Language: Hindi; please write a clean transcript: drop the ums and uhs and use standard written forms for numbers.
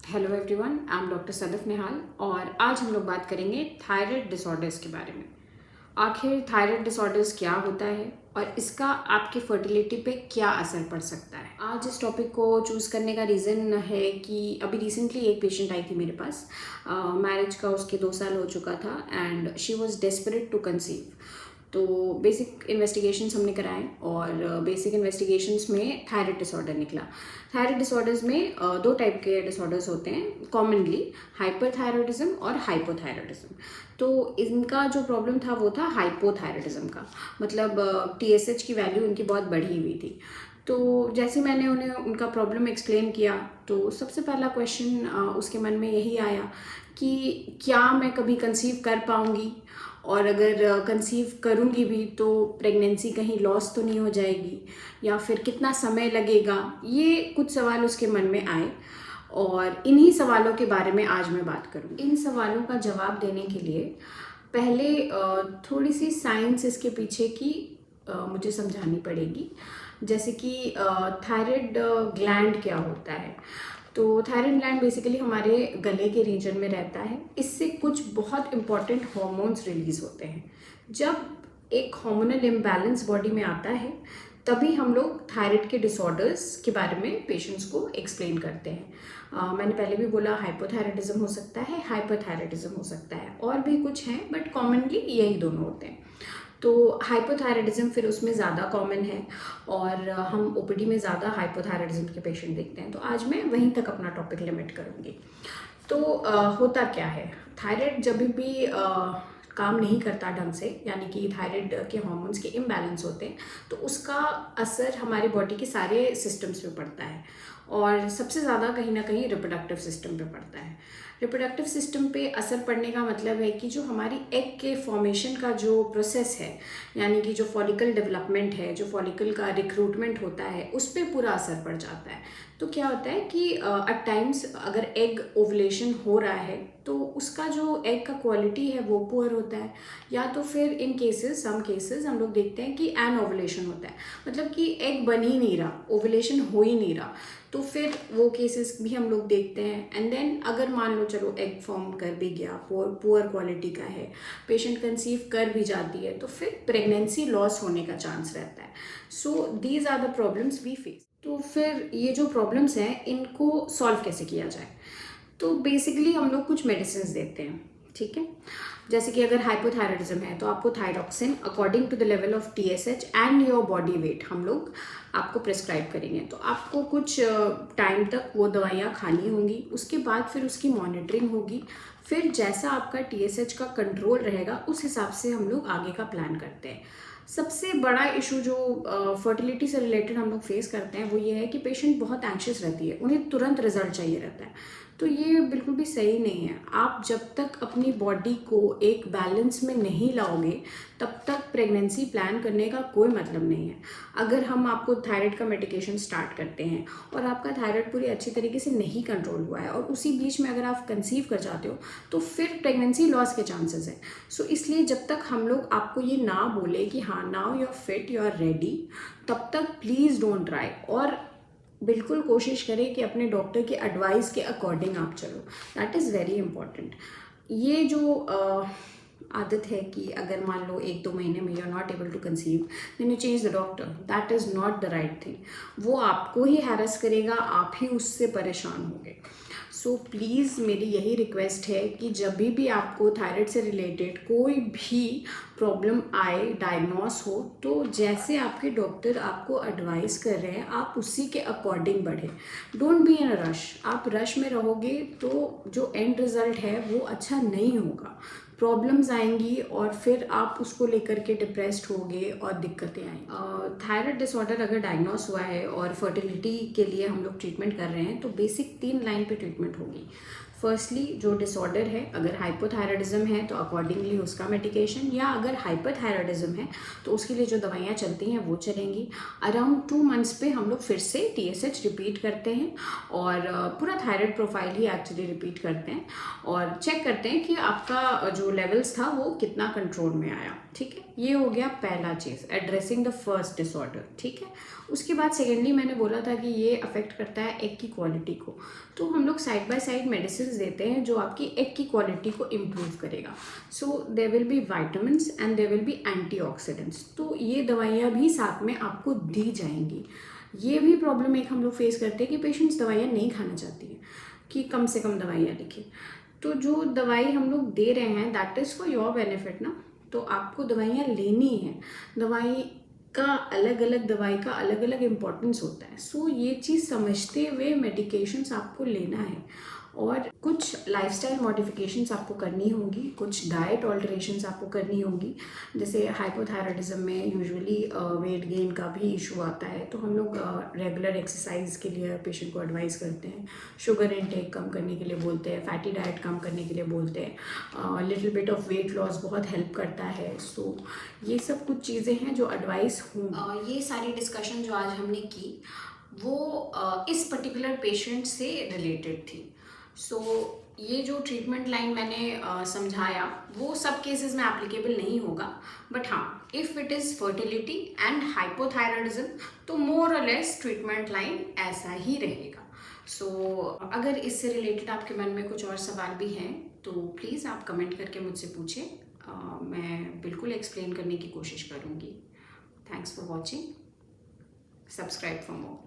Hello everyone, I am doctor Sadaf Nihal और आज हम लोग बात करेंगे थायराइड डिसऑर्डर्स के बारे में। आखिर थायराइड डिसऑर्डर्स क्या होता है और इसका आपकी फर्टिलिटी पे क्या असर पड़ सकता है। आज इस टॉपिक को चूज़ करने का रीज़न है कि अभी रिसेंटली एक पेशेंट आई थी मेरे पास। मैरिज का उसके 2 साल हो चुका था and she was desperate to conceive. तो बेसिक इन्वेस्टिगेशंस हमने कराए और बेसिक इन्वेस्टिगेशंस में थायराइड डिसऑर्डर निकला। थायराइड डिसऑर्डर्स में 2 टाइप के डिसऑर्डर्स होते हैं कॉमनली, हाइपरथायरॉयडिज्म और हाइपोथायरॉयडिज्म। तो इनका जो प्रॉब्लम था वो था हाइपोथायरॉयडिज्म का, मतलब टीएसएच की वैल्यू उनकी बहुत बढ़ी हुई थी। तो जैसे मैंने उन्हें उनका प्रॉब्लम एक्सप्लेन किया तो सबसे पहला क्वेश्चन उसके मन में यही आया कि क्या मैं कभी कंसीव कर पाऊँगी, और अगर कंसीव करूँगी भी तो प्रेगनेंसी कहीं लॉस तो नहीं हो जाएगी, या फिर कितना समय लगेगा। ये कुछ सवाल उसके मन में आए और इन्हीं सवालों के बारे में आज मैं बात करूँगी। इन सवालों का जवाब देने के लिए पहले थोड़ी सी साइंस इसके पीछे की मुझे समझानी पड़ेगी। जैसे कि थायराइड ग्लैंड क्या होता है। तो थायराइड ग्लैंड बेसिकली हमारे गले के रीजन में रहता है। इससे कुछ बहुत इंपॉर्टेंट हार्मोन्स रिलीज होते हैं। जब एक हार्मोनल इम्बैलेंस बॉडी में आता है तभी हम लोग थायराइड के डिसऑर्डर्स के बारे में पेशेंट्स को एक्सप्लेन करते हैं। मैंने पहले भी बोला हाइपोथायराइडिज्म हो सकता है, हाइपरथायराइडिज्म हो सकता है, और भी कुछ हैं बट कॉमनली यही दोनों होते हैं। तो हाइपोथायराइडिज्म फिर उसमें ज़्यादा कॉमन है और हम ओपीडी में ज़्यादा हाइपोथायराइडिज्म के पेशेंट देखते हैं। तो आज मैं वहीं तक अपना टॉपिक लिमिट करूँगी। तो होता क्या है, थायराइड जब भी काम नहीं करता ढंग से, यानी कि थायराइड के हार्मोन्स के इम्बैलेंस होते हैं, तो उसका असर हमारी बॉडी के सारे सिस्टम्स पे पड़ता है और सबसे ज़्यादा कहीं ना कहीं रिप्रोडक्टिव सिस्टम पे पड़ता है। रिप्रोडक्टिव सिस्टम पे असर पड़ने का मतलब है कि जो हमारी एग के फॉर्मेशन का जो प्रोसेस है, यानी कि जो फॉलिकल डेवलपमेंट है, जो फॉलिकल का रिक्रूटमेंट होता है, उस पर पूरा असर पड़ जाता है। तो क्या होता है कि एट टाइम्स अगर एग ओवुलेशन हो रहा है तो उसका जो एग का क्वालिटी है वो पुअर होता है, या तो फिर इन केसेस सम केसेस हम लोग देखते हैं कि एन ओवुलेशन होता है, मतलब कि एग बन ही नहीं रहा, ओवुलेशन हो ही नहीं रहा। तो फिर वो केसेस भी हम लोग देखते हैं। एंड देन अगर मान लो चलो एग फॉर्म कर भी गया, पुअर क्वालिटी का है, पेशेंट कंसीव कर भी जाती है, तो फिर प्रेगनेंसी लॉस होने का चांस रहता है। So these are the problems we face. तो फिर ये जो प्रॉब्लम्स हैं इनको सॉल्व कैसे किया जाए। तो बेसिकली हम लोग कुछ मेडिसिन देते हैं, ठीक है। जैसे कि अगर हाइपोथायराइडिज्म है तो आपको thyroxine according to the level of TSH and your body weight हम लोग आपको प्रिस्क्राइब करेंगे। तो आपको कुछ टाइम तक वो दवाइयाँ खानी होंगी, उसके बाद फिर उसकी मॉनिटरिंग होगी। फिर जैसा आपका टीएसएच का कंट्रोल रहेगा उस हिसाब से हम लोग आगे का प्लान करते हैं। सबसे बड़ा इशू जो फर्टिलिटी से रिलेटेड हम लोग फेस करते हैं वो ये है कि पेशेंट बहुत एंशियस रहती है, उन्हें तुरंत रिजल्ट चाहिए रहता है। तो ये बिल्कुल भी सही नहीं है। आप जब तक अपनी बॉडी को एक बैलेंस में नहीं लाओगे तब तक प्रेगनेंसी प्लान करने का कोई मतलब नहीं है। अगर हम आपको थायराइड का मेडिकेशन स्टार्ट करते हैं और आपका थायराइड पूरी अच्छी तरीके से नहीं कंट्रोल हुआ है और उसी बीच में अगर आप कंसीव कर जाते हो तो फिर प्रेगनेंसी लॉस के चांसेस हैं। सो इसलिए जब तक हम लोग आपको ये ना बोले कि हाँ now you are fit, you are ready, तब तक प्लीज़ डोंट ट्राई। और बिल्कुल कोशिश करें कि अपने डॉक्टर के एडवाइस के अकॉर्डिंग आप चलो, दैट इज़ वेरी इंपॉर्टेंट। ये जो आदत है कि अगर मान लो 1-2 महीने में you are not able to conceive then you change the doctor, that is not the right thing. वो आपको ही हैरेस करेगा, आप ही उससे परेशान होंगे। सो प्लीज़ मेरी यही रिक्वेस्ट है कि जब भी आपको थायराइड से रिलेटेड कोई भी प्रॉब्लम आए, डायग्नोस हो, तो जैसे आपके डॉक्टर आपको एडवाइस कर रहे हैं आप उसी के अकॉर्डिंग बढ़ें। Don't be in a rush. आप रश में रहोगे तो जो एंड रिज़ल्ट है वो अच्छा नहीं होगा, प्रॉब्लम्स आएंगी और फिर आप उसको लेकर के डिप्रेस्ड होगे और दिक्कतें आएंगी। थायराइड डिसऑर्डर अगर डायग्नोस हुआ है और फर्टिलिटी के लिए हम लोग ट्रीटमेंट कर रहे हैं तो बेसिक 3 लाइन पे ट्रीटमेंट होगी। फर्स्टली जो डिसऑर्डर है, अगर हाइपोथायराइडिज्म है तो अकॉर्डिंगली उसका मेडिकेशन, या अगर हाइपरथायराइडिज्म है तो उसके लिए जो दवाइयाँ चलती हैं वो चलेंगी। अराउंड 2 मंथ्स पे हम लोग फिर से टीएसएच रिपीट करते हैं और पूरा थायराइड प्रोफाइल ही एक्चुअली रिपीट करते हैं और चेक करते हैं कि आपका जो लेवल्स था वो कितना कंट्रोल में आया, ठीक है। ये हो गया पहला चीज़, एड्रेसिंग द फर्स्ट डिसऑर्डर, ठीक है। उसके बाद सेकेंडली मैंने बोला था कि ये अफेक्ट करता है एग की क्वालिटी को, तो हम लोग साइड बाय साइड मेडिसिन देते हैं जो आपकी एग की क्वालिटी को इम्प्रूव करेगा। So there will be vitamins and there will be antioxidants, तो ये दवाइयाँ भी साथ में आपको दी जाएंगी। ये भी प्रॉब्लम एक हम लोग फेस करते हैं कि पेशेंट्स दवाइयाँ नहीं खाना चाहती हैं, कि कम से कम दवाइयाँ लिखें। तो जो दवाई हम लोग दे रहे हैं that is for your benefit ना, तो आपको दवाइयाँ लेनी है। दवाई का अलग अलग इम्पोर्टेंस होता है। सो ये चीज़ समझते हुए मेडिकेशंस आपको लेना है, और कुछ लाइफस्टाइल मॉडिफिकेशंस आपको करनी होंगी, कुछ डाइट ऑल्टरेशंस आपको करनी होंगी। जैसे हाइपोथायराइडिज्म में यूजुअली वेट गेन का भी इशू आता है, तो हम लोग रेगुलर एक्सरसाइज के लिए पेशेंट को एडवाइस करते हैं, शुगर इनटेक कम करने के लिए बोलते हैं, फैटी डाइट कम करने के लिए बोलते हैं, little bit of weight loss बहुत हेल्प करता है। सो ये सब कुछ चीज़ें हैं जो एडवाइस हूँ। ये सारी डिस्कशन जो आज हमने की वो इस पर्टिकुलर पेशेंट से रिलेटेड थी। सो ये जो ट्रीटमेंट लाइन मैंने समझाया वो सब केसेस में एप्लीकेबल नहीं होगा, बट हाँ, if it is fertility and hypothyroidism तो मोर और लेस ट्रीटमेंट लाइन ऐसा ही रहेगा। सो अगर इससे रिलेटेड आपके मन में कुछ और सवाल भी हैं तो प्लीज़ आप कमेंट करके मुझसे पूछें, मैं बिल्कुल एक्सप्लेन करने की कोशिश करूँगी। Thanks for watching, subscribe for more.